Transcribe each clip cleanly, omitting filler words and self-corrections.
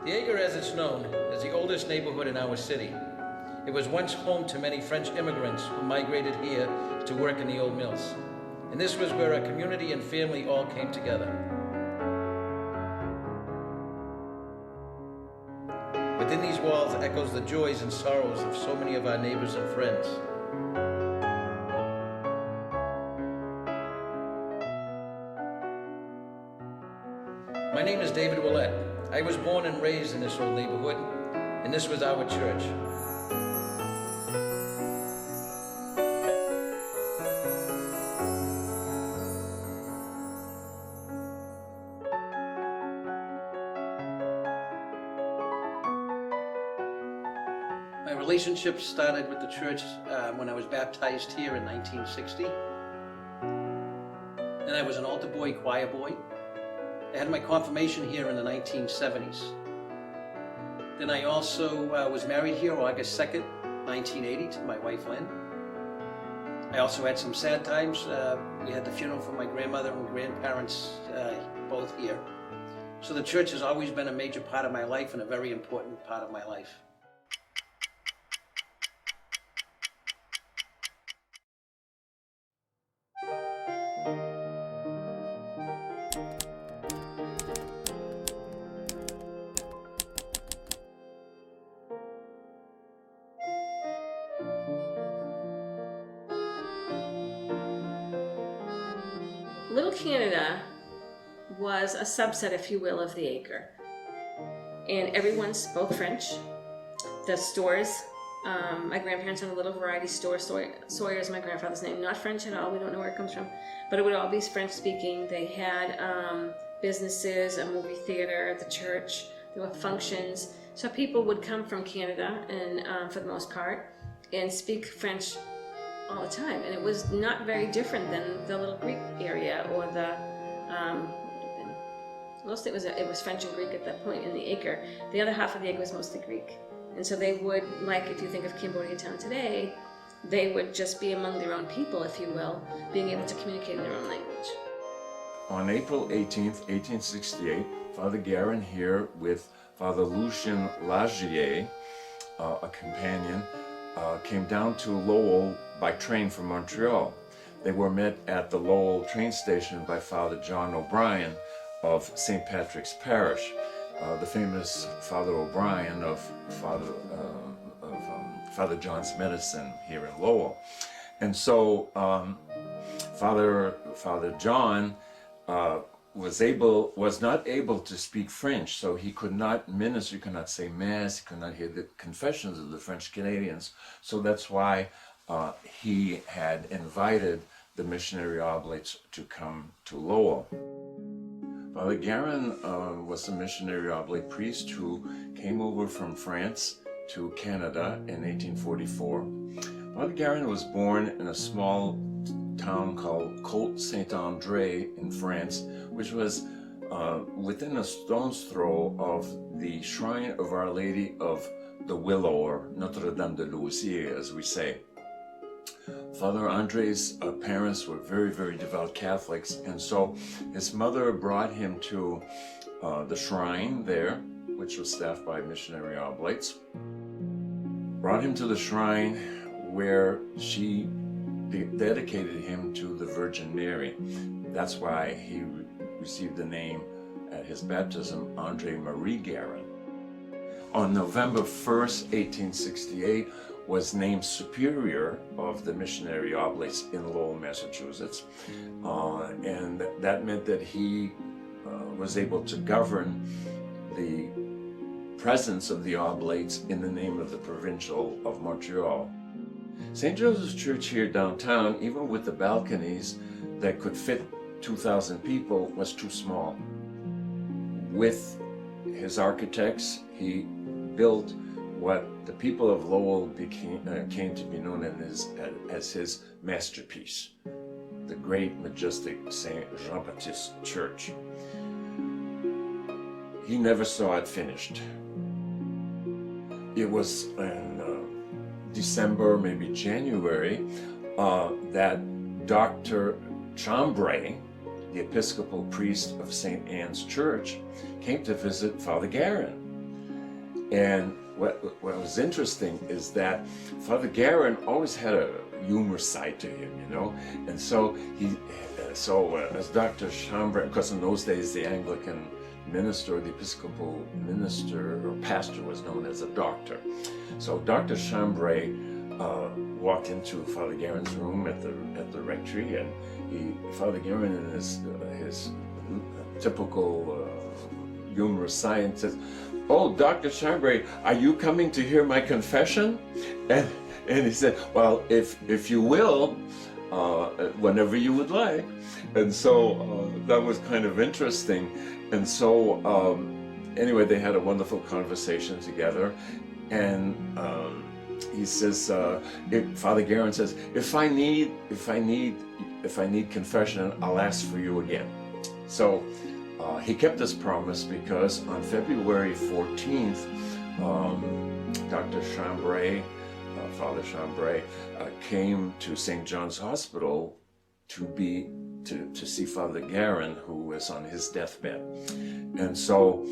The Acre, as it's known, is the oldest neighborhood in our city. It was once home to many French immigrants who migrated here to work in the old mills. And this was where our community and family all came together. Within these walls echoes the joys and sorrows of so many of our neighbors and friends. My name is David Willett. I was born and raised in this old neighborhood, and this was our church. My relationship started with the church when I was baptized here in 1960. And I was an altar boy, choir boy. I had my confirmation here in the 1970s. Then I also was married here August 2nd, 1980 to my wife Lynn. I also had some sad times. We had the funeral for my grandmother and grandparents both here. So the church has always been a major part of my life and a very important part of my life. Little Canada was a subset, if you will, of the Acre. And everyone spoke French. The stores, my grandparents owned a little variety store. Sawyer is my grandfather's name. Not French at all, we don't know where it comes from. But it would all be French speaking. They had businesses, a movie theater, the church. There were functions. So people would come from Canada, and for the most part, and speak French all the time, and it was not very different than the little Greek area or the mostly it was French and Greek at that point in the Acre. The other half of the Acre was mostly Greek, and so they would, like if you think of Cambodia town today, they would just be among their own people, if you will, being able to communicate in their own language. On April 18th, 1868, Father Garin here with Father Lucien Lagier, a companion, came down to Lowell by train from Montreal. They were met at the Lowell train station by Father John O'Brien of St. Patrick's Parish, the famous Father O'Brien of Father John's Medicine here in Lowell. And so Father John was not able to speak French, so he could not minister, he could not say Mass, he could not hear the confessions of the French Canadians. So that's why he had invited the missionary oblates to come to Lowell. Father Garin was a missionary oblate priest who came over from France to Canada in 1844. Father Garin was born in a small town called Coté Saint-André in France, which was within a stone's throw of the shrine of Our Lady of the Willow, or Notre-Dame de Louisier, as we say. Father Andre's parents were very, very devout Catholics, and so his mother brought him to the shrine there, which was staffed by missionary oblates. Brought him to the shrine where she dedicated him to the Virgin Mary. That's why he received the name at his baptism, André-Marie Garin. On November 1st, 1868, was named superior of the missionary oblates in Lowell, Massachusetts. And that meant that he was able to govern the presence of the oblates in the name of the Provincial of Montreal. St. Joseph's Church here downtown, even with the balconies that could fit 2,000 people, was too small. With his architects, he built what the people of Lowell came to be known as his masterpiece, the great, majestic St. Jean-Baptiste Church. He never saw it finished. It was in December, maybe January, that Dr. Chambray, the Episcopal priest of St. Anne's Church, came to visit Father Garin. And what was interesting is that Father Garin always had a humor side to him, you know, and so as Dr. Chambray, because in those days the Anglican minister, the Episcopal minister or pastor was known as a doctor. So Dr. Chambray walked into Father Garin's room at the rectory, and Father Garin, in his typical humorous side, says, "Oh, Dr. Chambray, are you coming to hear my confession?" And he said, "Well, if you will, whenever you would like." And so that was kind of interesting. And so anyway, they had a wonderful conversation together. And he says, Father Garin says, if I need confession, I'll ask for you again. So he kept his promise, because on February 14th, Dr. Chambray, Father Chambray, came to St. John's Hospital to see Father Garin, who was on his deathbed. And so,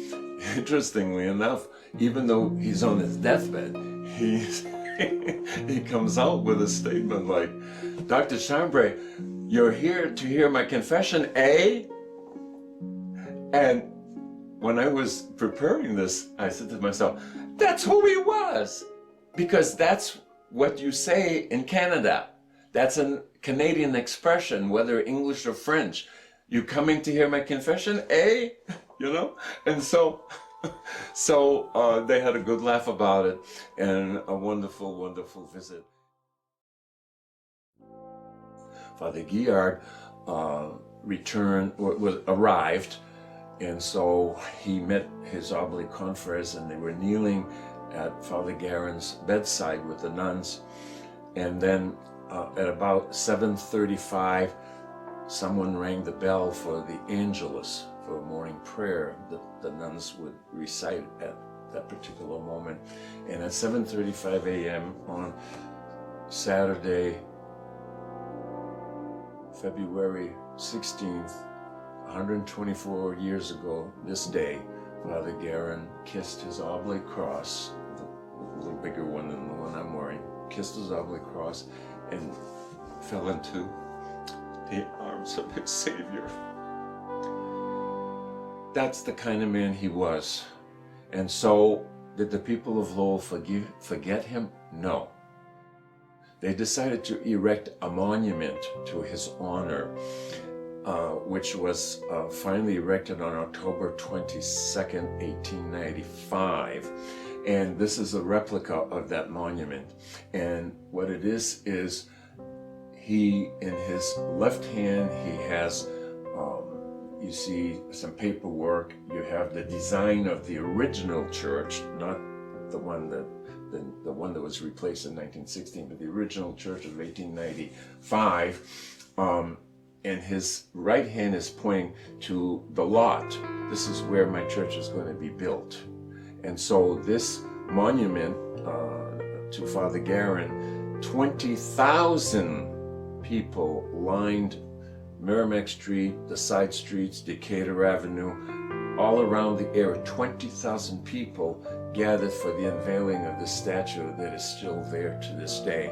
interestingly enough, even though he's on his deathbed, he comes out with a statement like, "Dr. Chambray, you're here to hear my confession, eh?" And when I was preparing this, I said to myself, that's who he was, because that's what you say in Canada. That's a Canadian expression, whether English or French. You coming to hear my confession, eh? You know? And so they had a good laugh about it, and a wonderful, wonderful visit. Father Guillard arrived, and so he met his Oblate confreres, and they were kneeling at Father Garin's bedside with the nuns. And then at about 7:35, someone rang the bell for the Angelus, for a morning prayer that the nuns would recite at that particular moment. And at 7:35 a.m. on Saturday, February 16th, 124 years ago this day, Father Garin kissed his oblate cross, a little bigger one than the one I'm wearing, kissed his oblate cross and fell into the arms of his Savior. That's the kind of man he was. And so, did the people of Lowell forget him? No. They decided to erect a monument to his honor, which was finally erected on October 22nd, 1895. And this is a replica of that monument. And what it is he, in his left hand, he has, you see some paperwork. You have the design of the original church, not the one that was replaced in 1916, but the original church of 1895. And his right hand is pointing to the lot. This is where my church is going to be built. And so this monument to Father Garin, 20,000 people lined Merrimack Street, the side streets, Decatur Avenue, all around the area. 20,000 people gathered for the unveiling of the statue that is still there to this day.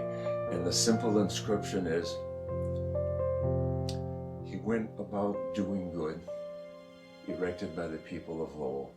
And the simple inscription is, "He went about doing good," erected by the people of Lowell.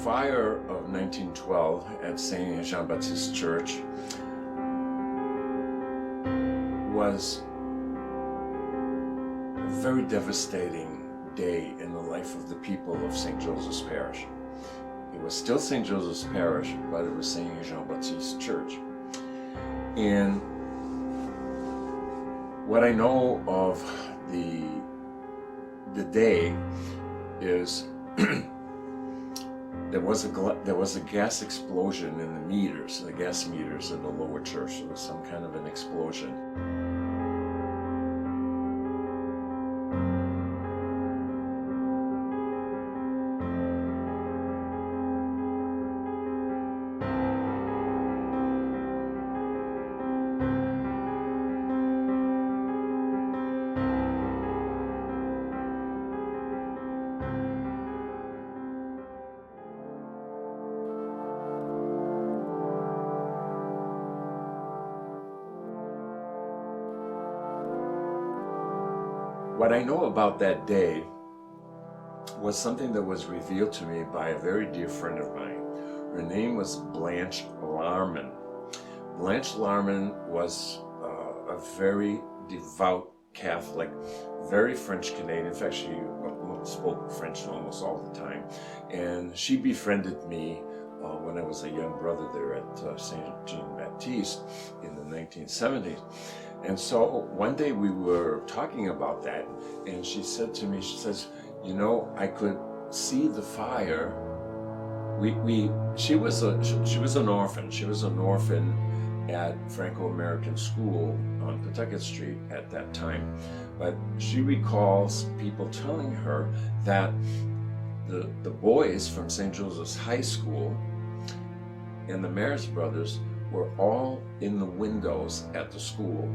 fire of 1912 at Saint Jean-Baptiste Church was a very devastating day in the life of the people of St. Joseph's Parish. It was still St. Joseph's Parish, but it was Saint Jean-Baptiste Church. And what I know of the day is there was a gas explosion in the meters, the gas meters in the lower church. There was some kind of an explosion. What I know about that day was something that was revealed to me by a very dear friend of mine. Her name was Blanche Larman. Blanche Larman was a very devout Catholic, very French Canadian. In fact, she spoke French almost all the time. And she befriended me when I was a young brother there at St. Jean-Baptiste in the 1970s. And so one day we were talking about that, and she said to me, she says, you know, I could see the fire. She was an orphan. She was an orphan at Franco-American School on Pawtucket Street at that time. But she recalls people telling her that the boys from St. Joseph's High School and the Maris brothers were all in the windows at the school,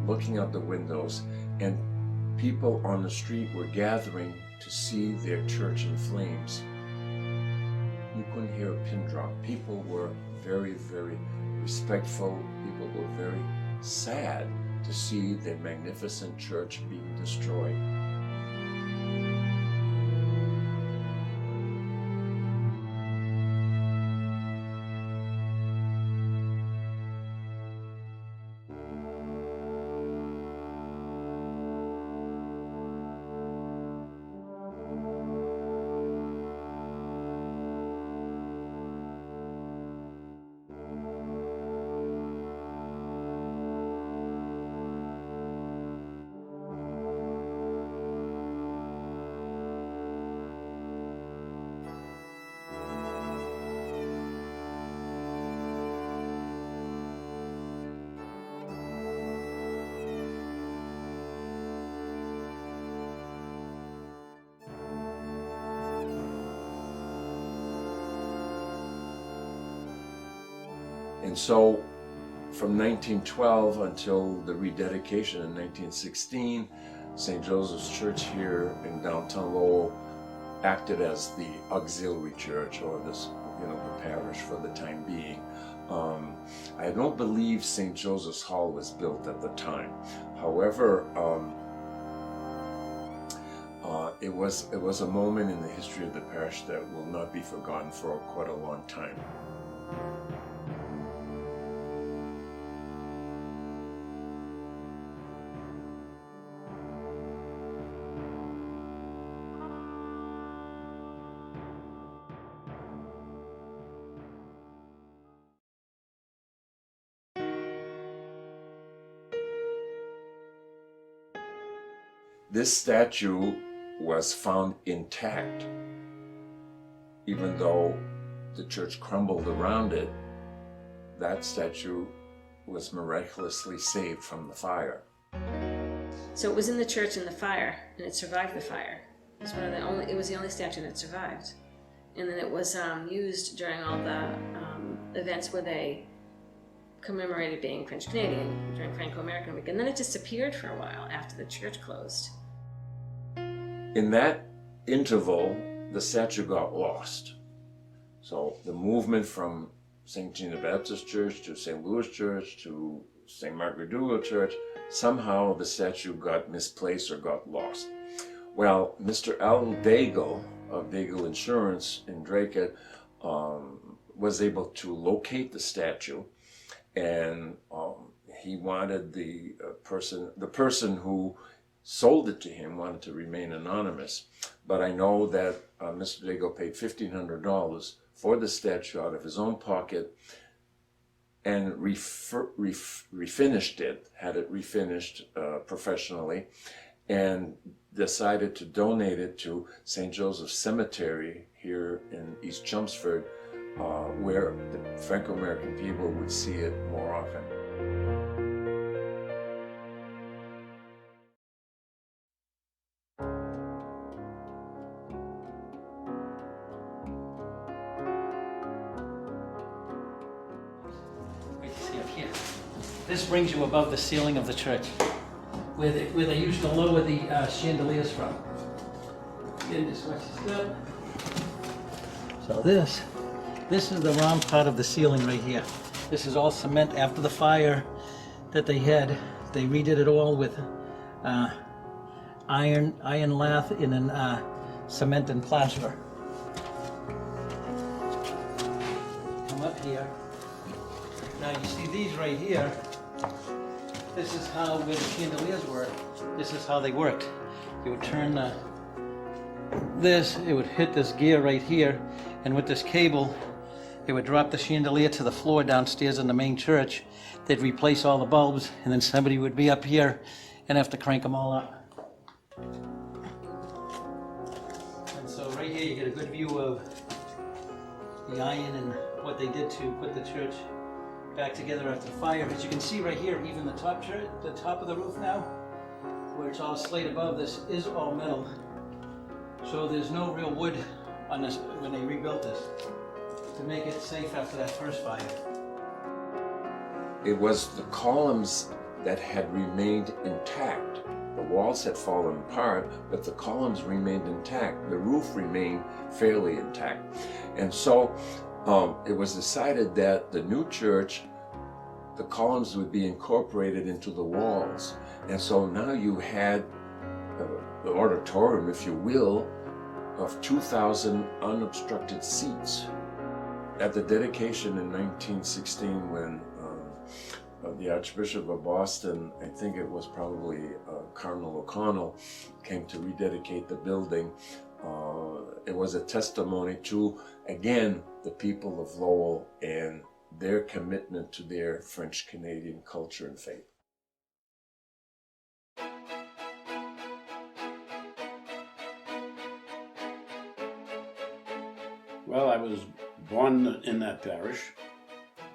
looking out the windows, and people on the street were gathering to see their church in flames. You couldn't hear a pin drop. People were very, very respectful. People were very sad to see their magnificent church being destroyed. And so from 1912 until the rededication in 1916, St. Joseph's Church here in downtown Lowell acted as the auxiliary church, or this, the parish for the time being. I don't believe St. Joseph's Hall was built at the time. However, it was a moment in the history of the parish that will not be forgotten for quite a long time. This statue was found intact, even though the church crumbled around it. That statue was miraculously saved from the fire. So it was in the church in the fire, and it survived the fire. It was the only statue that survived. And then it was used during all the events where they commemorated being French Canadian during Franco-American Week. And then it disappeared for a while after the church closed. In that interval, the statue got lost. So the movement from St. Jean the Baptist Church to St. Louis Church to St. Margaret Dougall Church, somehow the statue got misplaced or got lost. Well, Mr. Al Daigle of Daigle Insurance in Dracut was able to locate the statue, and he wanted the person who sold it to him wanted to remain anonymous. But I know that Mr. Dago paid $1,500 for the statue out of his own pocket and refinished it, had it refinished professionally, and decided to donate it to St. Joseph's Cemetery here in East Chelmsford, where the Franco-American people would see it more often. Wait to see up here. This brings you above the ceiling of the church, where they used to lower the chandeliers from. Again, just watch this up. So this is the round part of the ceiling right here. This is all cement after the fire that they had. They redid it all with iron lath and then cement and plaster. Come up here. Now you see these right here. This is how where the chandeliers were. This is how they worked. You would turn this, it would hit this gear right here, and with this cable, it would drop the chandelier to the floor downstairs in the main church. They'd replace all the bulbs, and then somebody would be up here and have to crank them all up. And so right here you get a good view of the iron and what they did to put the church back together after the fire. As you can see right here, even the top of the roof now, where it's all slate above, this is all metal. So there's no real wood on this when they rebuilt this to make it safe after that first fire. It was the columns that had remained intact. The walls had fallen apart, but the columns remained intact. The roof remained fairly intact. And so it was decided that the new church, the columns would be incorporated into the walls. And so now you had the auditorium, if you will, of 2,000 unobstructed seats. At the dedication in 1916, when the Archbishop of Boston, I think it was probably Cardinal O'Connell, came to rededicate the building, it was a testimony to, again, the people of Lowell and their commitment to their French-Canadian culture and faith. Well, I was born in that parish.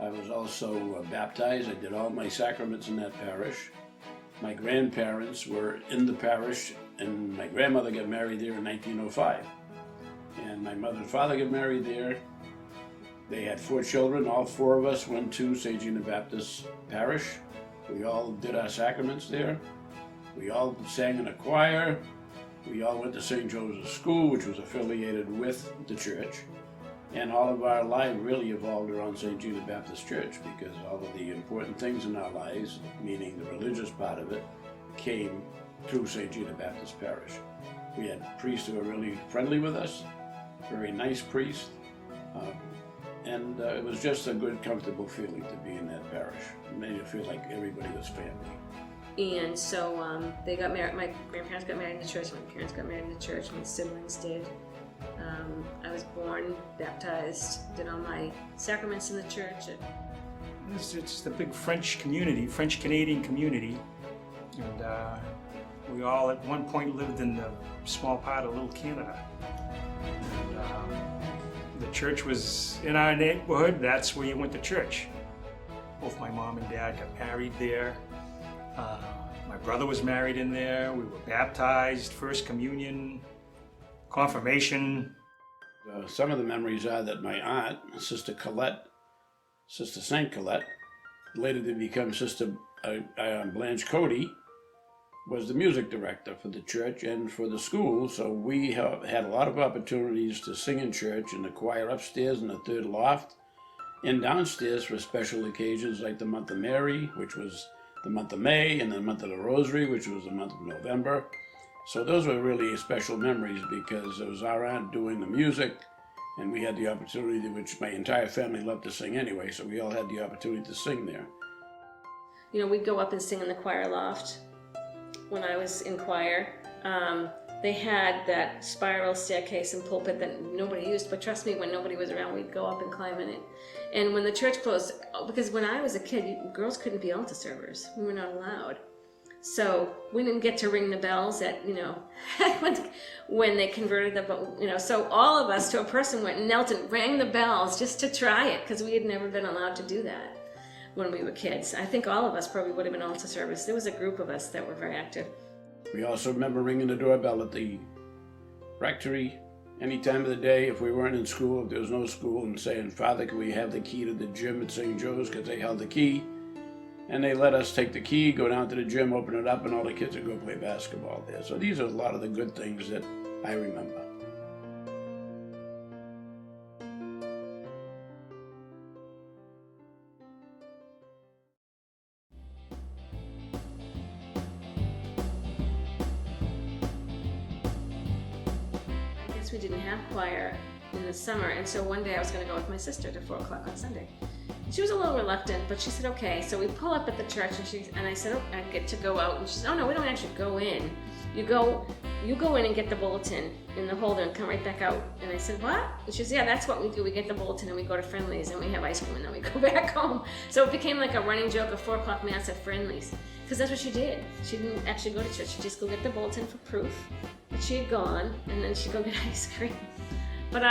I was also baptized. I did all my sacraments in that parish. My grandparents were in the parish, and my grandmother got married there in 1905. And my mother and father got married there. They had 4 children. All 4 of us went to St. Gina Baptist Parish. We all did our sacraments there. We all sang in a choir. We all went to St. Joseph's School, which was affiliated with the church. And all of our life really evolved around St. Gina Baptist Church, because all of the important things in our lives, meaning the religious part of it, came through St. Gina Baptist Parish. We had priests who were really friendly with us, very nice priests, and it was just a good, comfortable feeling to be in that parish. It made you feel like everybody was family. And so they got married. My grandparents got married in the church. My parents got married in the church. My siblings did. I was born, baptized, did all my sacraments in the church. It's the big French community, French-Canadian community. And we all at one point lived in the small part of Little Canada. And, the church was in our neighborhood. That's where you went to church. Both my mom and dad got married there. My brother was married in there. We were baptized, First Communion, Confirmation. Some of the memories are that my aunt, Sister Colette, Sister St. Colette, later to become Sister Blanche Coté, was the music director for the church and for the school. So we had a lot of opportunities to sing in church in the choir upstairs in the 3rd loft, and downstairs for special occasions like the month of Mary, which was the month of May, and the month of the Rosary, which was the month of November. So those were really special memories, because it was our aunt doing the music, And we had the opportunity, which my entire family loved to sing anyway, so we all had the opportunity to sing there. You know, we'd go up and sing in the choir loft when I was in choir. They had that spiral staircase and pulpit that nobody used, but trust me, when nobody was around, we'd go up and climb in it. And when the church closed, because when I was a kid, girls couldn't be altar servers. We were not allowed. So we didn't get to ring the bells at, you know, when they converted the, you know, so all of us to a person went and knelt and rang the bells just to try it, because we had never been allowed to do that when we were kids. I think all of us probably would have been altar servers. There was a group of us that were very active. We also remember ringing the doorbell at the rectory any time of the day if we weren't in school, if there was no school, and saying, "Father, can we have the key to the gym at St. Joe's?" Because they held the key. And they let us take the key, go down to the gym, open it up, and all the kids would go play basketball there. So these are a lot of the good things that I remember. I guess we didn't have choir in the summer, and so one day I was going to go with my sister to 4 o'clock on Sunday. She was a little reluctant, but she said, okay. So we pull up at the church, and I said, oh, I get to go out. And she said, oh no, we don't actually go in. You go in and get the bulletin in the holder and come right back out. And I said, what? And she said, yeah, that's what we do. We get the bulletin and we go to Friendly's and we have ice cream and then we go back home. So it became like a running joke of 4 o'clock mass at Friendly's, because that's what she did. She didn't actually go to church. She'd just go get the bulletin for proof that she had gone, and then she'd go get ice cream. But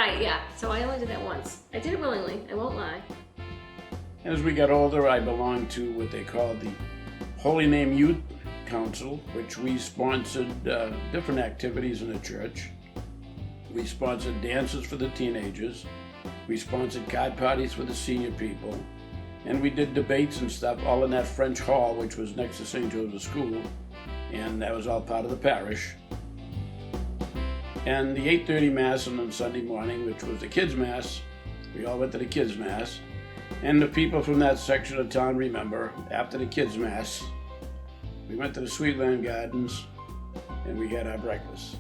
so I only did that once. I did it willingly, I won't lie. As we got older, I belonged to what they called the Holy Name Youth Council, which we sponsored different activities in the church. We sponsored dances for the teenagers. We sponsored card parties for the senior people. And we did debates and stuff all in that French hall, which was next to St. Joseph's School. And that was all part of the parish. And the 8:30 Mass on Sunday morning, which was the kids' Mass, we all went to the kids' Mass. And the people from that section of town remember, after the kids' Mass, we went to the Sweetland Gardens and we had our breakfast.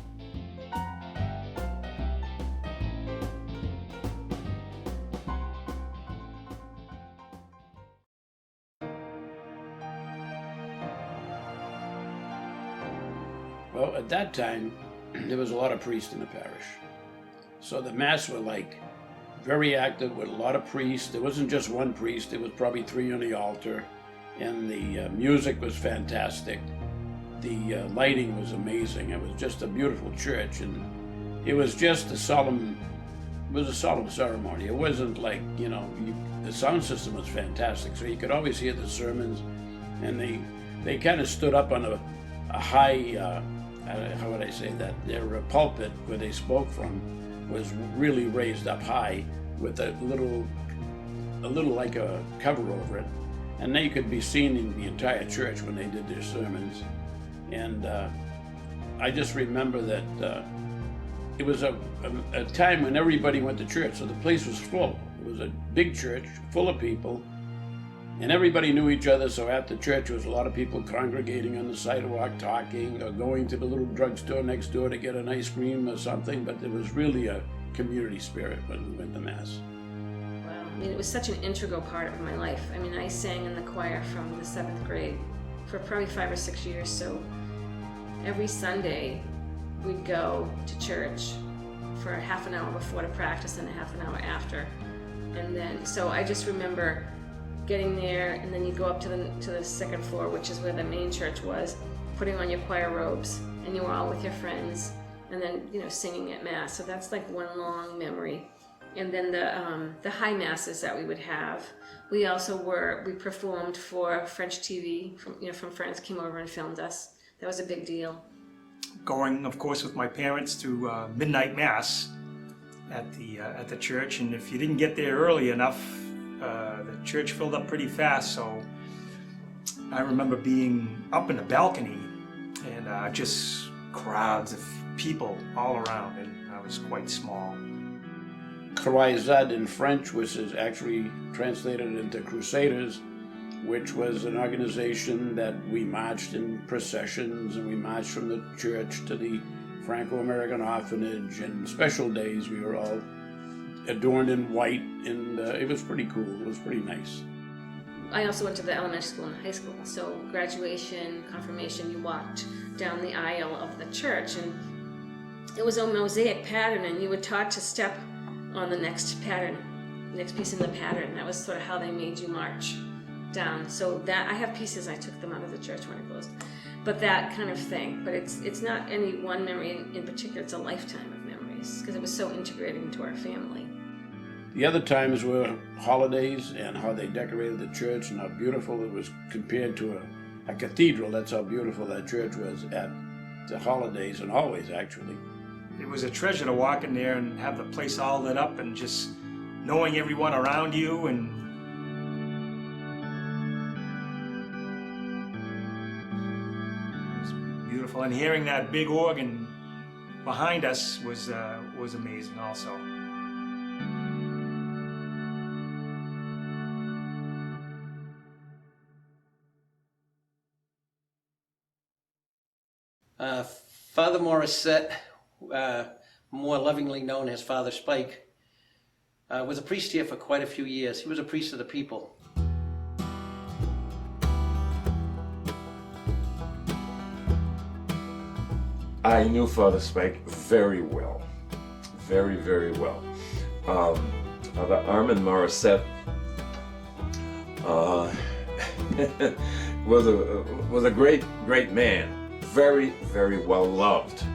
Well, at that time, there was a lot of priests in the parish. So the Mass were like very active with a lot of priests. There wasn't just one priest, there was probably 3 on the altar. And the music was fantastic. The lighting was amazing. It was just a beautiful church, and it was just a solemn ceremony. It wasn't like, you know, the sound system was fantastic, so you could always hear the sermons, and they kind of stood up on a high, how would I say that? Their pulpit where they spoke from was really raised up high with a little like a cover over it. And they could be seen in the entire church when they did their sermons. And I just remember that it was a time when everybody went to church, so the place was full. It was a big church, full of people, and everybody knew each other, so after church there was a lot of people congregating on the sidewalk, talking, or going to the little drugstore next door to get an ice cream or something, but there was really a community spirit when we went to Mass. I mean, it was such an integral part of my life. I mean, I sang in the choir from the 7th grade for probably 5 or 6 years, so every Sunday we'd go to church for a half an hour before to practice and a half an hour after. And then, so I just remember getting there, and then you go up to the second floor, which is where the main church was, putting on your choir robes, and you were all with your friends, and then, you know, singing at Mass. So that's like one long memory. And then the high masses that we would have, we performed for French TV. From France came over and filmed us. That was a big deal. Going, of course, with my parents to midnight Mass at the church, and if you didn't get there early enough, the church filled up pretty fast. So I remember being up in the balcony and just crowds of people all around, and I was quite small. Croisade in French, which is actually translated into Crusaders, which was an organization that we marched in processions, and we marched from the church to the Franco-American orphanage, and special days we were all adorned in white, and it was pretty cool. It was pretty nice. I also went to the elementary school and high school, so graduation, confirmation, you walked down the aisle of the church, and it was a mosaic pattern, and you were taught to step on the next pattern, next piece in the pattern. That was sort of how they made you march down. So that, I have pieces, I took them out of the church when it closed. But that kind of thing. But it's not any one memory in particular, it's a lifetime of memories, because it was so integrated into our family. The other times were holidays and how they decorated the church and how beautiful it was compared to a cathedral. That's how beautiful that church was at the holidays, and always actually. It was a treasure to walk in there and have the place all lit up and just knowing everyone around you, and it was beautiful. And hearing that big organ behind us was amazing also. Father Morissette, more lovingly known as Father Spake, was a priest here for quite a few years. He was a priest of the people. I knew Father Spake very well, very, very well. Father Armand Morissette was a great man. Very, very well loved.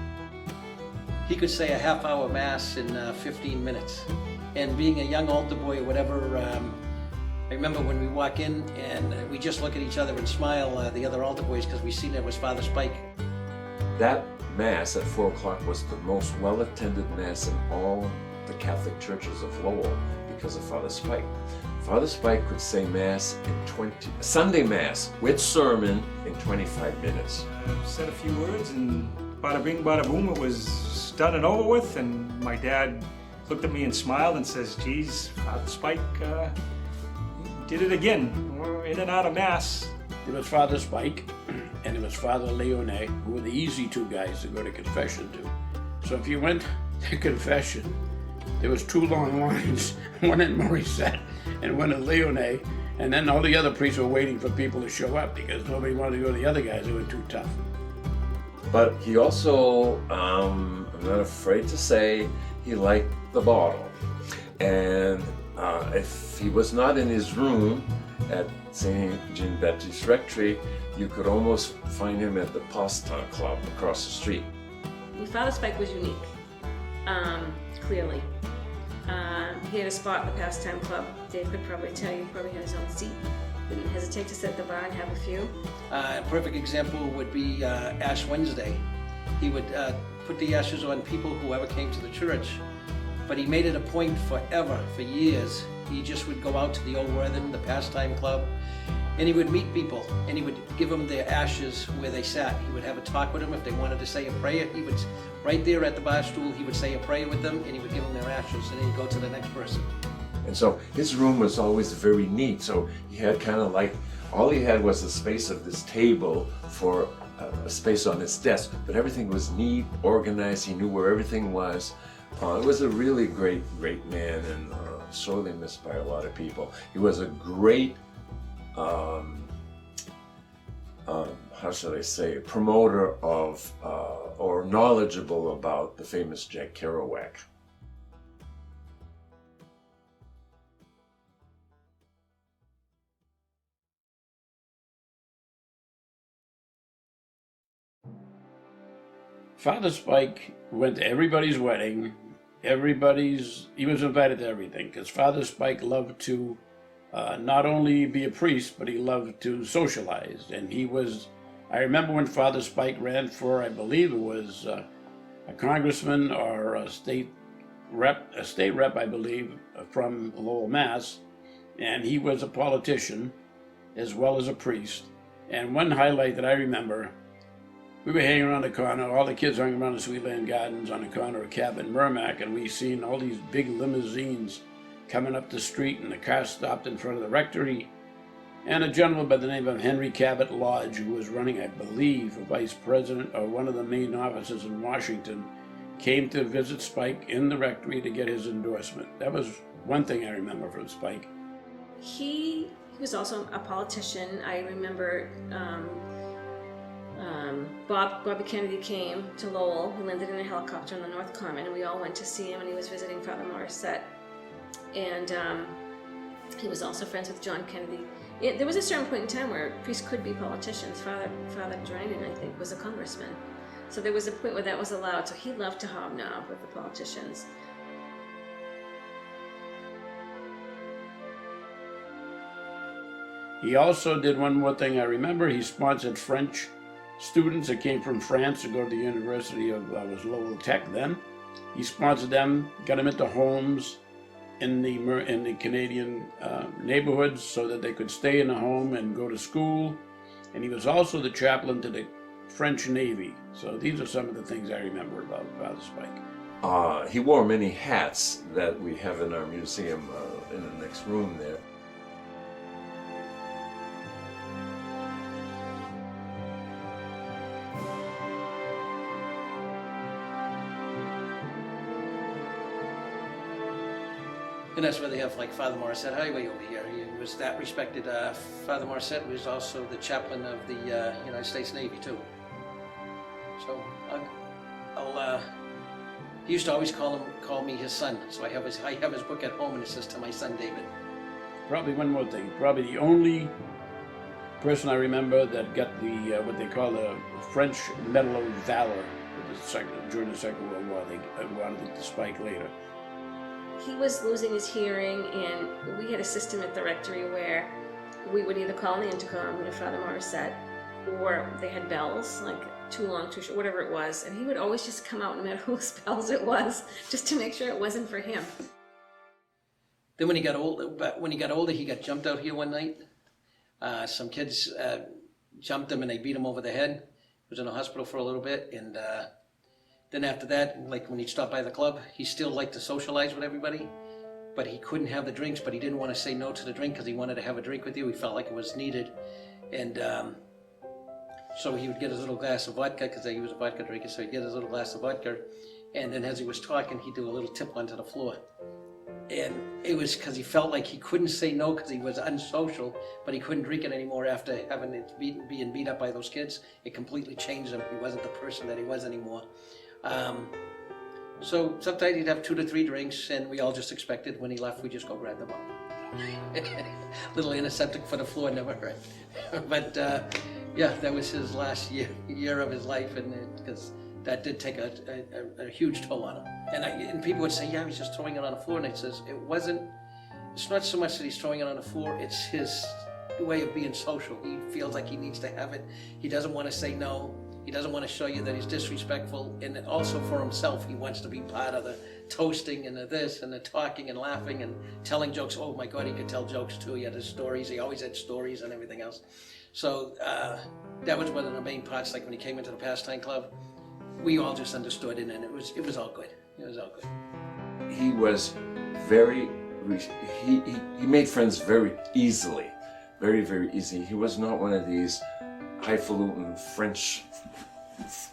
He could say a half-hour mass in 15 minutes. And being a young altar boy or whatever, I remember when we walk in and we just look at each other and smile, the other altar boys, because we seen it was Father Spike. That mass at 4 o'clock was the most well-attended mass in all the Catholic churches of Lowell because of Father Spike. Father Spike could say mass in Sunday mass with sermon in 25 minutes. Said a few words and bada bing, bada boom, it was done and over with. And my dad looked at me and smiled and says, geez, Father Spike did it again. We're in and out of mass. It was Father Spike and it was Father Leone, who were the easy two guys to go to confession to. So if you went to confession, there was 2 long lines, one at Morissette and one at Leone, and then all the other priests were waiting for people to show up because nobody wanted to go to the other guys who were too tough. But he also, I'm not afraid to say, he liked the bottle. And if he was not in his room at St. Jean-Baptiste Rectory, you could almost find him at the Pastime Club across the street. Father Spike was unique, clearly. He had a spot in the Pastime Club. Dave could probably tell you, probably had his own seat. Didn't hesitate to sit at the bar and have a few. A perfect example would be Ash Wednesday. He would put the ashes on people whoever came to the church, but he made it a point forever, for years. He just would go out to the Old Worthen, the Pastime Club, and he would meet people, and he would give them their ashes where they sat. He would have a talk with them if they wanted to say a prayer. He would, right there at the bar stool, he would say a prayer with them, and he would give them their ashes, and then he'd go to the next person. And so his room was always very neat. So he had kind of like, all he had was the space of this table for a space on his desk, but everything was neat, organized. He knew where everything was. It was a really great man, and sorely missed by a lot of people. He was a great, how should I say, promoter of, or knowledgeable about the famous Jack Kerouac. Father Spike went to everybody's wedding. He was invited to everything, because Father Spike loved to not only be a priest, but he loved to socialize. And I remember when Father Spike ran for, I believe it was a congressman or a state rep, I believe, from Lowell, Mass. And he was a politician as well as a priest. And one highlight that I remember, we were hanging around the corner, all the kids hung around the Sweetland Gardens on the corner of Cab and Merrimack, and we seen all these big limousines coming up the street, and the car stopped in front of the rectory. And a gentleman by the name of Henry Cabot Lodge, who was running, I believe, for vice president or one of the main offices in Washington, came to visit Spike in the rectory to get his endorsement. That was one thing I remember from Spike. He was also a politician. I remember Bobby Kennedy came to Lowell. He landed in a helicopter on the North Common, and we all went to see him, and he was visiting Father Morissette. And he was also friends with John Kennedy. There was a certain point in time where priests could be politicians. Father Dryden, I think, was a congressman. So there was a point where that was allowed. So he loved to hobnob with the politicians. He also did one more thing I remember. He sponsored French students that came from France to go to the University of, was Lowell Tech then. He sponsored them, got them into homes in the Canadian neighborhoods so that they could stay in a home and go to school. And he was also the chaplain to the French Navy. So these are some of the things I remember about Father Spike. He wore many hats that we have in our museum in the next room there. And that's where they have like Father Morissette Highway over here. He was that respected. Father Morissette was also the chaplain of the United States Navy too. So he used to always call me his son. So I have his book at home, and it says, "To my son David." Probably one more thing. Probably the only person I remember that got the what they call the French Medal of Valor during the Second World War. They awarded it to Spike later. He was losing his hearing, and we had a system at the rectory where we would either call the intercom, Father Morissette, or they had bells, like too long, too short, whatever it was, and he would always just come out no matter whose bells it was, just to make sure it wasn't for him. Then when he got older, he got jumped out here one night. Some kids jumped him and they beat him over the head. He was in the hospital for a little bit, and then after that, like when he'd stop by the club, he still liked to socialize with everybody, but he couldn't have the drinks, but he didn't want to say no to the drink because he wanted to have a drink with you. He felt like it was needed. And so he would get his little glass of vodka, because he was a vodka drinker, so he'd get his little glass of vodka, and then as he was talking, he'd do a little tip onto the floor. And it was because he felt like he couldn't say no because he was unsocial, but he couldn't drink it anymore after having it being beat up by those kids. It completely changed him. He wasn't the person that he was anymore. So sometimes he'd have 2 to 3 drinks, and we all just expected when he left, we just go grab them up. Little antiseptic for the floor never hurt. But yeah, that was his last year of his life, and because that did take a huge toll on him. And people would say, yeah, he's just throwing it on the floor, and it says it's not so much that he's throwing it on the floor, it's his way of being social. He feels like he needs to have it. He doesn't want to say no. He doesn't want to show you that he's disrespectful, and also for himself, he wants to be part of the toasting and the this and the talking and laughing and telling jokes. Oh my God, he could tell jokes too. He had his stories. He always had stories and everything else. So that was one of the main parts. Like when he came into the pastime club, we all just understood it, and it was all good. It was all good. He was he made friends very easily, very, very easy. He was not one of these highfalutin French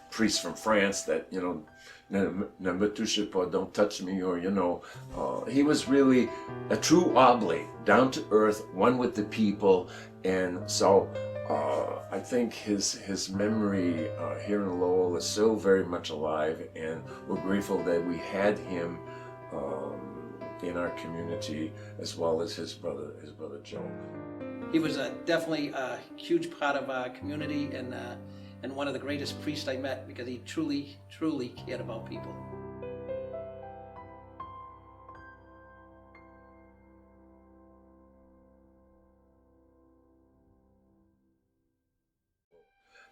priests from France that, ne me touchez pas, don't touch me, or, he was really a true oblate, down to earth, one with the people. And so I think his memory here in Lowell is still very much alive, and we're grateful that we had him in our community, as well as his brother Joe. He was definitely a huge part of our community, and one of the greatest priests I met, because he truly, truly cared about people.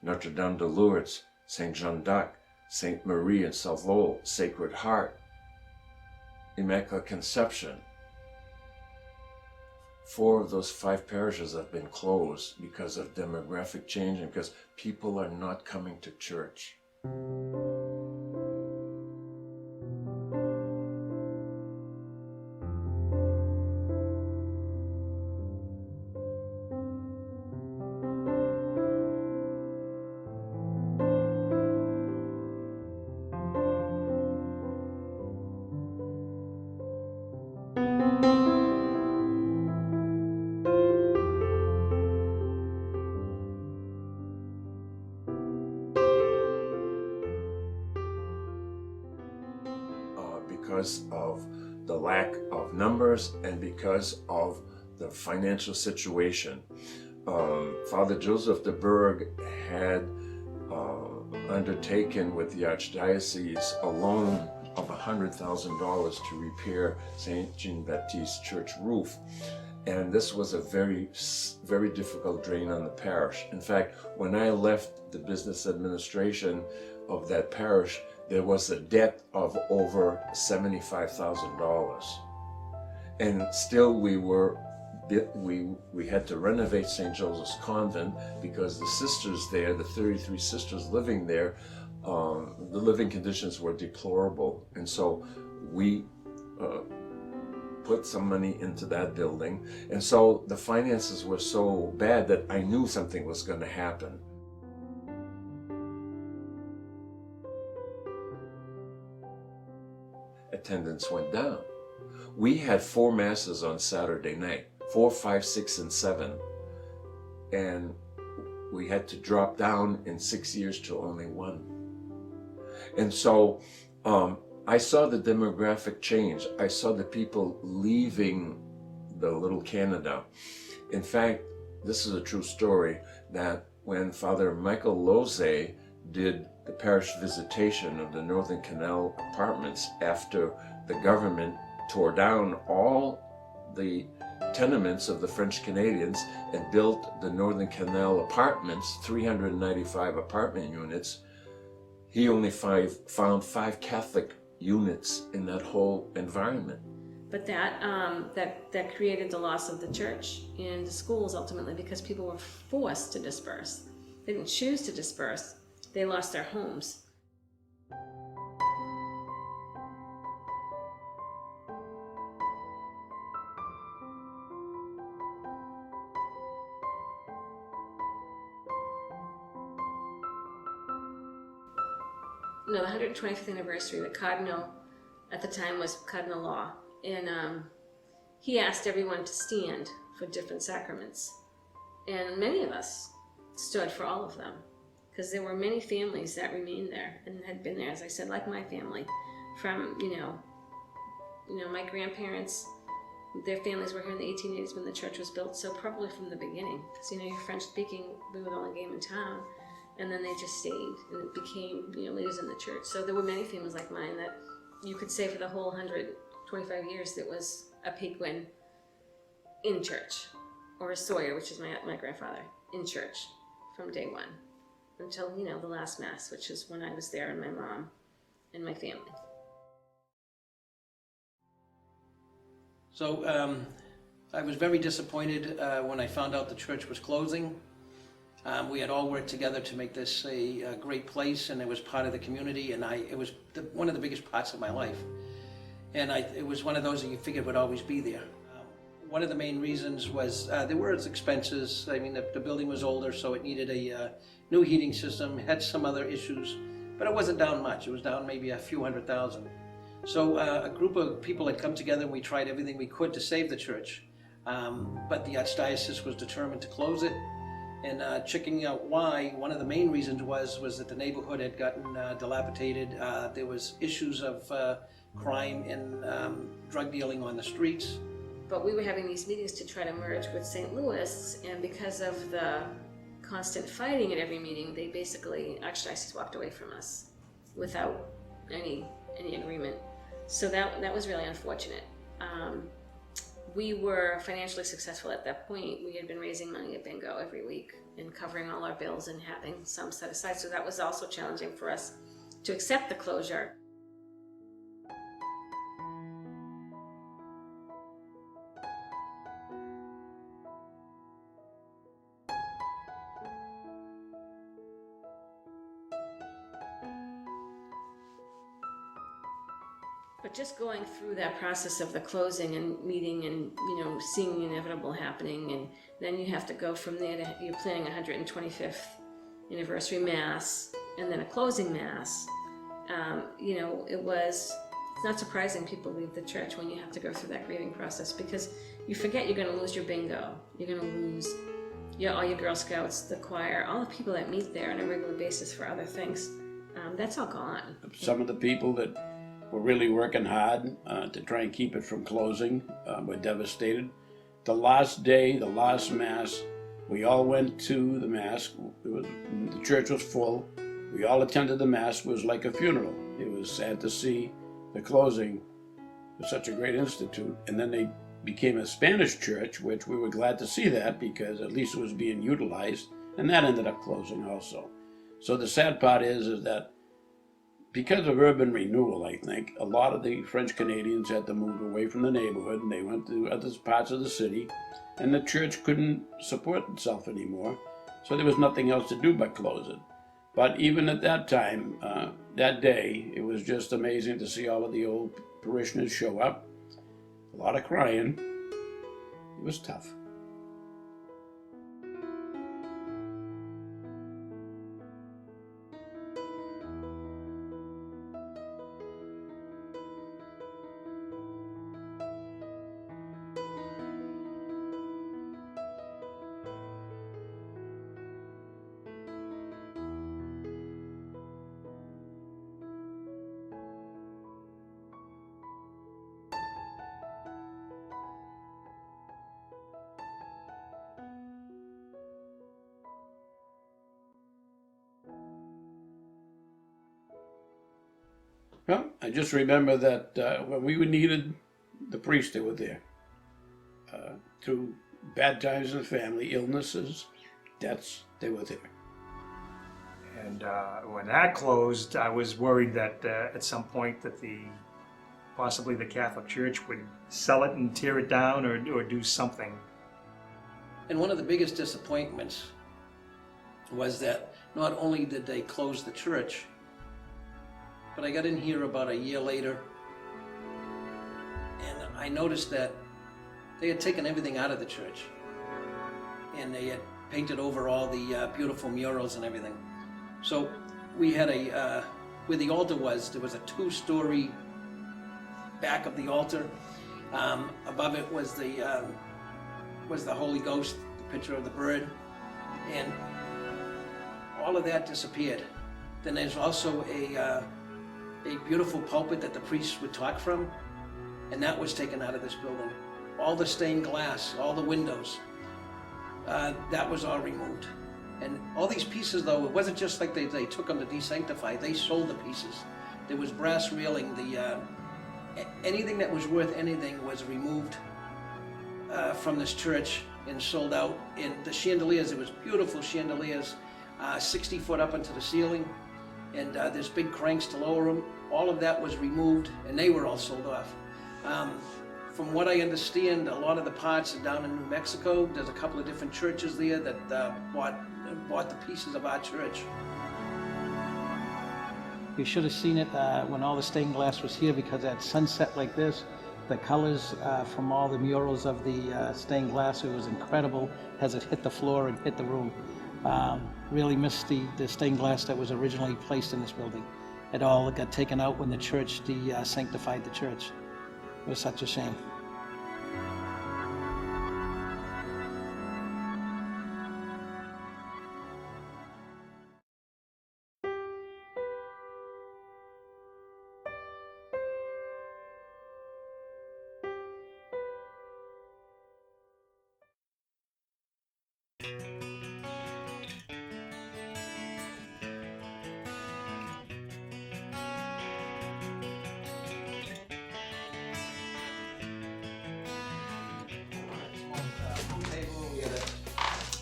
Notre Dame de Lourdes, Saint Jeanne d'Arc, Saint Marie in South Lowell, Sacred Heart, Immaculate Conception. 4 of those 5 parishes have been closed because of demographic change and because people are not coming to church. because of the lack of numbers and because of the financial situation. Father Joseph de Burgh had undertaken with the Archdiocese a loan of $100,000 to repair St. Jean-Baptiste Church roof. And this was a very, very difficult drain on the parish. In fact, when I left the business administration of that parish, there was a debt of over $75,000. And still we had to renovate St. Joseph's Convent because the sisters there, the 33 sisters living there, the living conditions were deplorable. And so we put some money into that building. And so the finances were so bad that I knew something was going to happen. Attendance went down. We had 4 masses on Saturday night, 4, 5, 6, and 7. And we had to drop down in 6 years to only 1. And so I saw the demographic change. I saw the people leaving the little Canada. In fact, this is a true story, that when Father Michael Lozé did the parish visitation of the Northern Canal apartments after the government tore down all the tenements of the French Canadians and built the Northern Canal apartments, 395 apartment units, he only found 5 Catholic units in that whole environment. But that created the loss of the church and the schools ultimately, because people were forced to disperse. They didn't choose to disperse. They lost their homes. No, the 125th anniversary, the Cardinal at the time was Cardinal Law, and he asked everyone to stand for different sacraments. And many of us stood for all of them, because there were many families that remained there and had been there, as I said, like my family, from, my grandparents, their families were here in the 1880s when the church was built, so probably from the beginning, because, you're French speaking, we were the only game in town. And then they just stayed, and it became, leaders in the church. So there were many families like mine that you could say for the whole 125 years there was a Pequin in church, or a Sawyer, which is my grandfather, in church from day one until, the last Mass, which is when I was there, and my mom and my family. So I was very disappointed when I found out the church was closing. We had all worked together to make this a great place, and it was part of the community, and it was one of the biggest parts of my life. And it was one of those that you figured would always be there. One of the main reasons was there were expenses. I mean, the building was older, so it needed a new heating system, had some other issues, but it wasn't down much. It was down maybe a few $100,000. So a group of people had come together, and we tried everything we could to save the church. But the Archdiocese was determined to close it. And checking out why, one of the main reasons was that the neighborhood had gotten dilapidated. There was issues of crime and drug dealing on the streets. But we were having these meetings to try to merge with St. Louis, and because of the constant fighting at every meeting, they basically, Archdiocese walked away from us without any agreement. So that was really unfortunate. We were financially successful at that point. We had been raising money at bingo every week and covering all our bills and having some set aside. So that was also challenging for us to accept the closure. But just going through that process of the closing and meeting and, seeing the inevitable happening, and then you have to go from there to, you're planning 125th anniversary Mass, and then a closing Mass. It's not surprising people leave the church when you have to go through that grieving process, because you forget you're going to lose your bingo, you're going to lose all your Girl Scouts, the choir, all the people that meet there on a regular basis for other things. That's all gone. Some of the people that We're really working hard to try and keep it from closing. We're devastated. The last day, the last Mass, we all went to the Mass. The church was full. We all attended the Mass. It was like a funeral. It was sad to see the closing of such a great institute. And then they became a Spanish church, which we were glad to see that because at least it was being utilized. And that ended up closing also. So the sad part is that because of urban renewal, I think, a lot of the French Canadians had to move away from the neighborhood and they went to other parts of the city, and the church couldn't support itself anymore, so there was nothing else to do but close it. But even at that time, that day, it was just amazing to see all of the old parishioners show up. A lot of crying. It was tough. Well, I just remember that when we needed the priests, they were there. Through bad times in the family, illnesses, deaths, they were there. And when that closed, I was worried that at some point that possibly the Catholic Church would sell it and tear it down or do something. And one of the biggest disappointments was that not only did they close the church, but I got in here about a year later, and I noticed that they had taken everything out of the church, and they had painted over all the beautiful murals and everything. So we had where the altar was, there was a 2-story back of the altar. Above it was the Holy Ghost, the picture of the bird, and all of that disappeared. Then there's also a beautiful pulpit that the priests would talk from, and that was taken out of this building. All the stained glass, all the windows, that was all removed. And all these pieces, though, it wasn't just like they took them to desanctify, they sold the pieces. There was brass railing, anything that was worth anything was removed from this church and sold out. And the chandeliers, it was beautiful chandeliers, 60 foot up into the ceiling, and there's big cranks to lower them. All of that was removed, and they were all sold off. From what I understand, a lot of the parts are down in New Mexico. There's a couple of different churches there that bought the pieces of our church. You should have seen it when all the stained glass was here, because at sunset like this, the colors from all the murals of the stained glass, it was incredible as it hit the floor and hit the room. Really missed the stained glass that was originally placed in this building. It all got taken out when the church sanctified the church. It was such a shame.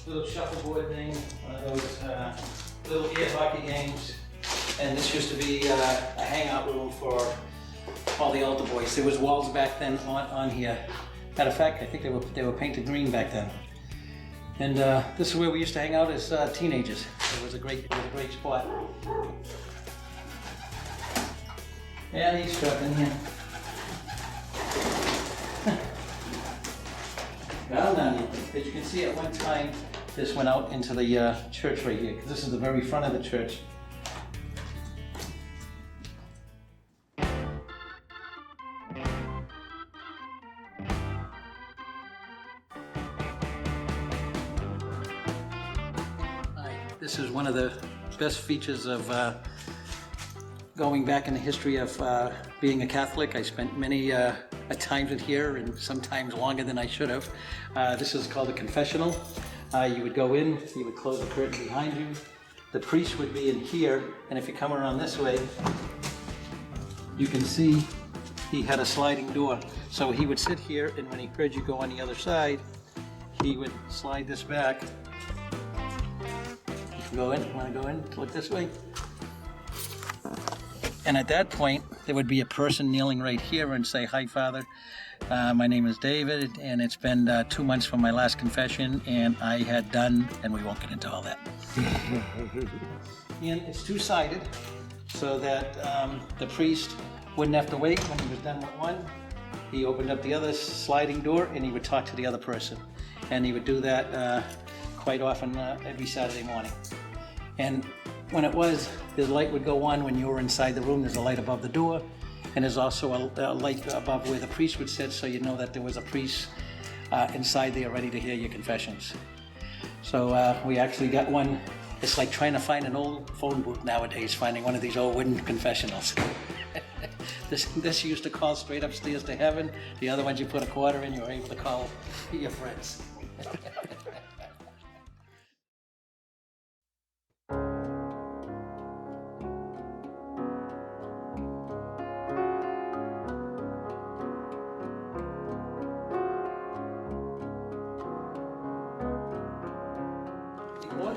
Little shuffleboard thing, one of those little air hockey games, and this used to be a hangout room for all the altar boys. There was walls back then on here. Matter of fact, I think they were painted green back then. And this is where we used to hang out as teenagers. It was a great spot. Yeah, he's stuck in here. Well, now, as you can see, at one time, this went out into the church right here, because this is the very front of the church. This is one of the best features of going back in the history of being a Catholic. I spent many times in here, and sometimes longer than I should have. This is called a confessional. You would go in, you would close the curtain behind you. The priest would be in here, and if you come around this way, you can see he had a sliding door. So he would sit here, and when he heard you go on the other side, he would slide this back. You can go in, you want to go in, look this way. And at that point, there would be a person kneeling right here and say, "Hi, Father. My name is David, and it's been 2 months from my last confession, and I had done," and we won't get into all that. And it's two-sided, so that the priest wouldn't have to wait when he was done with one. He opened up the other sliding door, and he would talk to the other person. And he would do that quite often every Saturday morning. And when it was, the light would go on when you were inside the room. There's a light above the door, and there's also a light above where the priest would sit, so you know that there was a priest inside there ready to hear your confessions. So we actually got one. It's like trying to find an old phone booth nowadays, finding one of these old wooden confessionals. This you used to call straight upstairs to heaven. The other ones you put a quarter in, you were able to call your friends.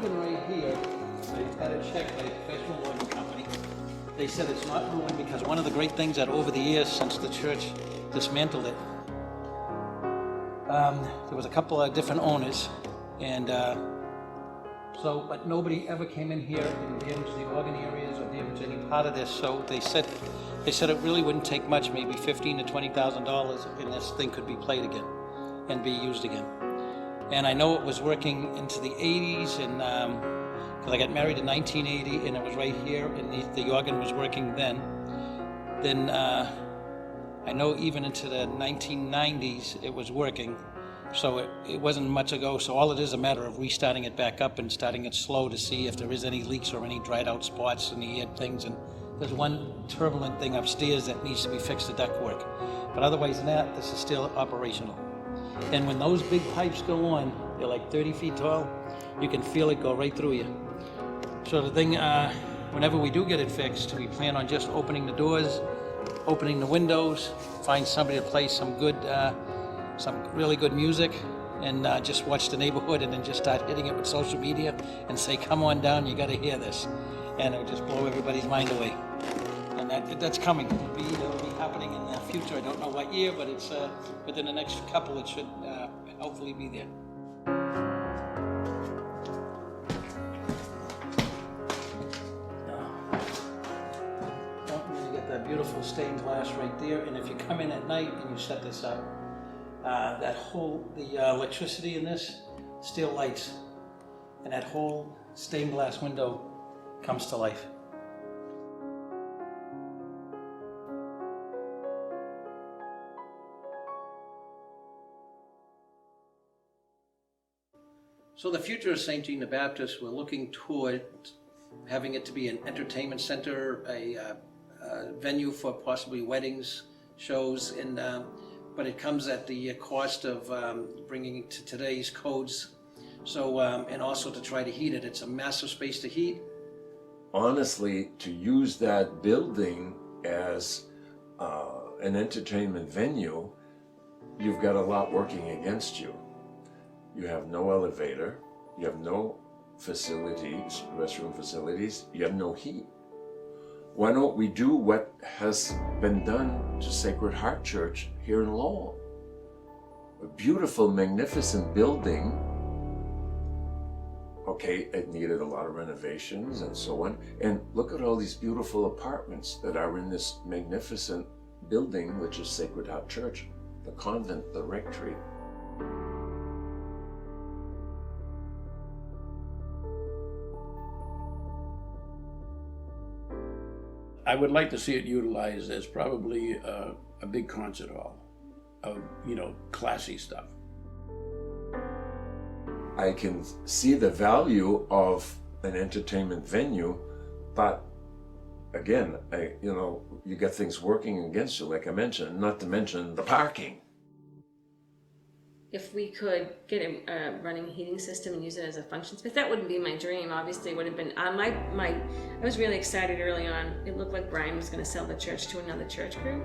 Right here, I had a check by a professional organ company. They said it's not ruined because one of the great things that over the years since the church dismantled it, there was a couple of different owners, and but nobody ever came in here and damaged the organ areas or damaged any part of this. So they said it really wouldn't take much, maybe $15,000 to $20,000, and this thing could be played again and be used again. And I know it was working into the 80s, and because I got married in 1980, and it was right here, and the organ was working then. Then I know even into the 1990s it was working, so it wasn't much ago. So all it is a matter of restarting it back up and starting it slow to see if there is any leaks or any dried out spots in the things. And there's one turbulent thing upstairs that needs to be fixed, the ductwork. But otherwise than that, this is still operational. And when those big pipes go on, they're like 30 feet tall, you can feel it go right through you. So the thing, whenever we do get it fixed, we plan on just opening the doors, opening the windows, find somebody to play some really good music, and just watch the neighborhood, and then just start hitting it with social media and say, "Come on down, you gotta hear this." And it'll just blow everybody's mind away. And that's coming. It'll be happening in the future. I don't know what year, but it's within the next couple. It should hopefully be there. You're gonna get that beautiful stained glass right there. And if you come in at night and you set this up, the electricity in this still lights, and that whole stained glass window comes to life. So the future of St. Jean the Baptist, we're looking toward having it to be an entertainment center, a venue for possibly weddings, shows, but it comes at the cost of bringing it to today's codes. So, and also to try to heat it. It's a massive space to heat. Honestly, to use that building as an entertainment venue, you've got a lot working against you. You have no elevator, you have no facilities, restroom facilities, you have no heat. Why don't we do what has been done to Sacred Heart Church here in Lowell? A beautiful, magnificent building. Okay, it needed a lot of renovations and so on. And look at all these beautiful apartments that are in this magnificent building, which is Sacred Heart Church, the convent, the rectory. I would like to see it utilized as probably a big concert hall of, classy stuff. I can see the value of an entertainment venue, but again, you get things working against you, like I mentioned, not to mention the parking. If we could get a running heating system and use it as a function space, that wouldn't be my dream. Obviously, it would have been I was really excited early on. It looked like Brian was going to sell the church to another church group.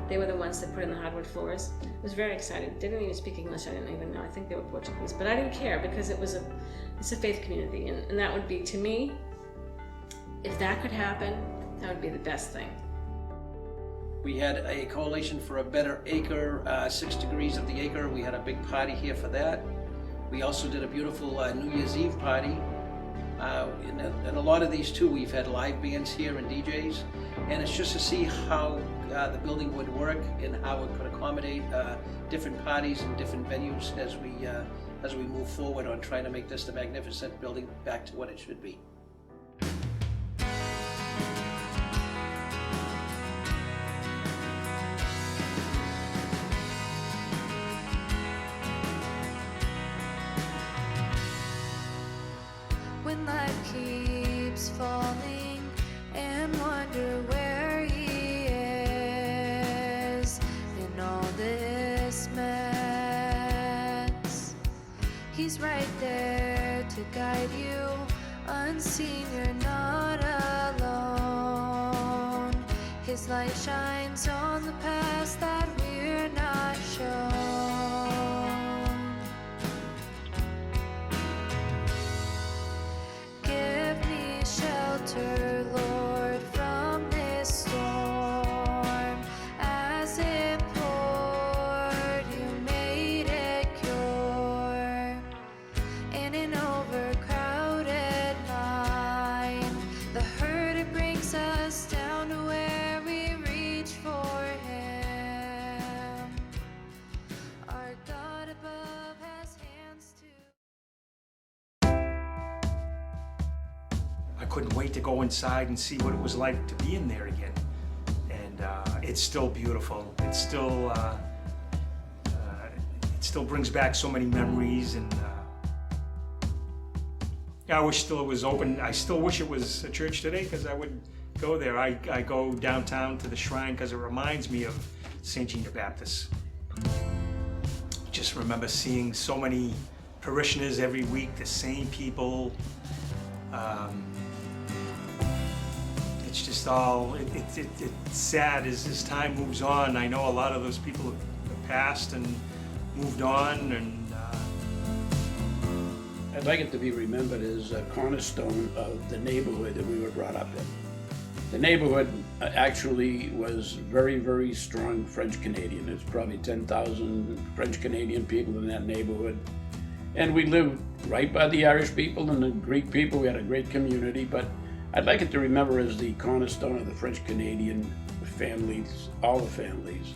They were the ones that put in the hardwood floors. I was very excited. Didn't even speak English. I didn't even know. I think they were Portuguese, but I didn't care because it's a faith community, and that would be, to me, if that could happen, that would be the best thing. We had a coalition for a better acre, 6 degrees of the acre. We had a big party here for that. We also did a beautiful New Year's Eve party. And a lot of these too, we've had live bands here and DJs. And it's just to see how the building would work and how it could accommodate different parties and different venues as we move forward on trying to make this the magnificent building back to what it should be. When life keeps falling and wonder where he is in all this mess, he's right there to guide you. Unseen, you're not alone. His light shines on the past that we're not shown. Shelter, Lord, from this storm. As it poured, you made it cure. In an overcrowded mind, the hurt, it brings us down to where we reach for him. Our God above has hands to... I couldn't wait to go inside and see what it was like to be in there again. And it's still beautiful. It still brings back so many memories. And I wish still it was open. I still wish it was a church today because I would go there. I go downtown to the shrine because it reminds me of St. John the Baptist. Just remember seeing so many parishioners every week, the same people. It's just all, it's sad as time moves on. I know a lot of those people have passed and moved on, and I'd like it to be remembered as a cornerstone of the neighborhood that we were brought up in. The neighborhood actually was very, very strong French Canadian. There's probably 10,000 French Canadian people in that neighborhood. And we lived right by the Irish people and the Greek people. We had a great community, but I'd like it to remember as the cornerstone of the French Canadian families, all the families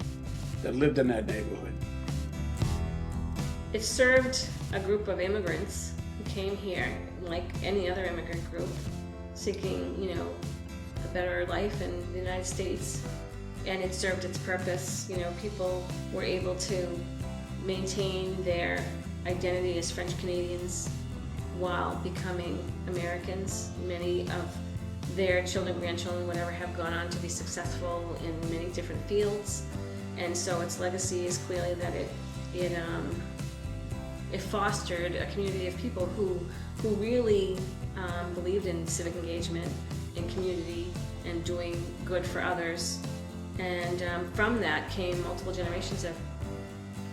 that lived in that neighborhood. It served a group of immigrants who came here, like any other immigrant group, seeking, a better life in the United States. And it served its purpose. People were able to maintain their identity as French Canadians while becoming Americans. Many of their children, grandchildren, whatever, have gone on to be successful in many different fields. And so its legacy is clearly that it fostered a community of people who really believed in civic engagement, in community, and doing good for others. And from that came multiple generations of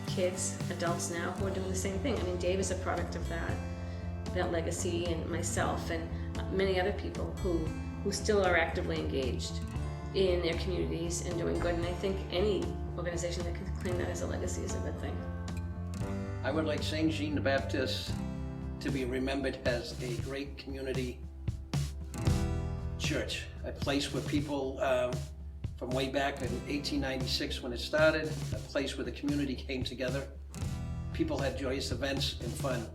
kids, adults now, who are doing the same thing. I mean, Dave is a product of that legacy, and myself, and many other people who still are actively engaged in their communities and doing good. And I think any organization that can claim that as a legacy is a good thing. I would like St. John the Baptist to be remembered as a great community church, a place where people from way back in 1896 when it started, a place where the community came together. People had joyous events and fun.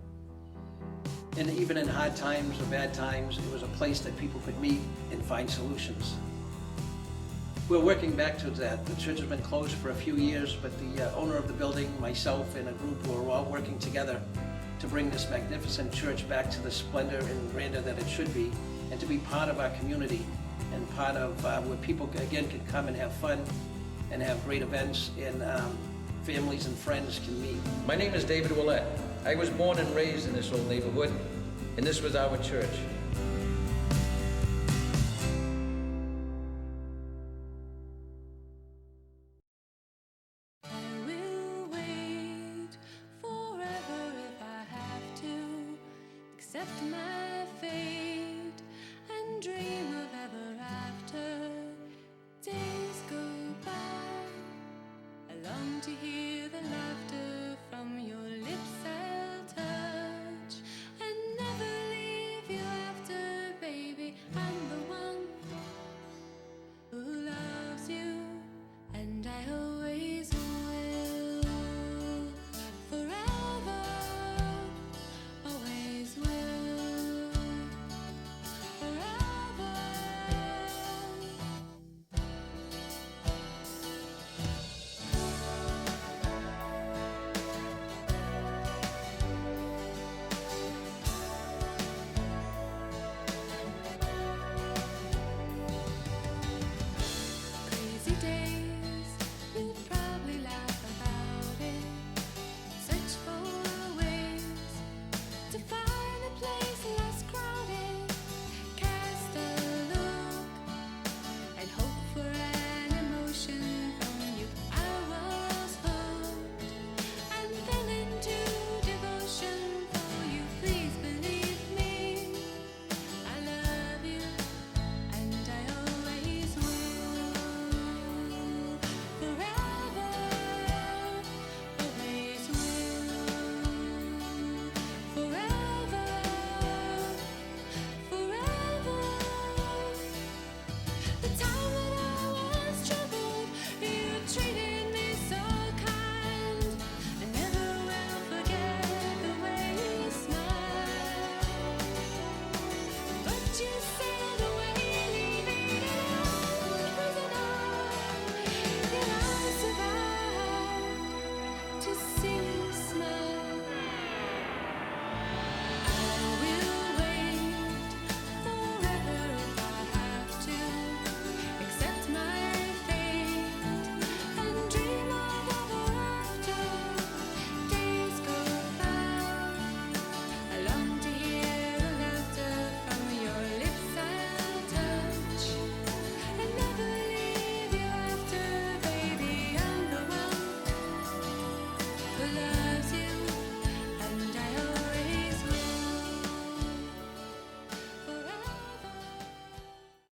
And even in hard times or bad times, it was a place that people could meet and find solutions. We're working back towards that. The church has been closed for a few years, but the owner of the building, myself, and a group were all working together to bring this magnificent church back to the splendor and grandeur that it should be, and to be part of our community and part of where people, again, can come and have fun and have great events, and families and friends can meet. My name is David Willett. I was born and raised in this old neighborhood, and this was our church. I will wait forever if I have to, accept my fate and dream of ever after. Days go by, I long to hear the laughter from your lips I'll touch, and never leave you after, baby. I'm the one who loves you, and I always will, forever, always will, forever. Crazy days, you'd probably laugh about it. Search for ways to find a place less crowded. Cast a look and hope for an emotion from you. I was hooked and fell into devotion for you. Please believe me, I love you, and I always will, forever, always will, forever, forever. The time that I was troubled, you treated me so kind. I never will forget the way you smiled. But you sailed away, leaving me alone, prisoner. Yet I survived to see you smile. I will wait forever if I have to, accept my fate and dream of ever after. Days go by, I long to hear the laughter from your lips I'll touch, and never leave you after, baby. I'm the one who loves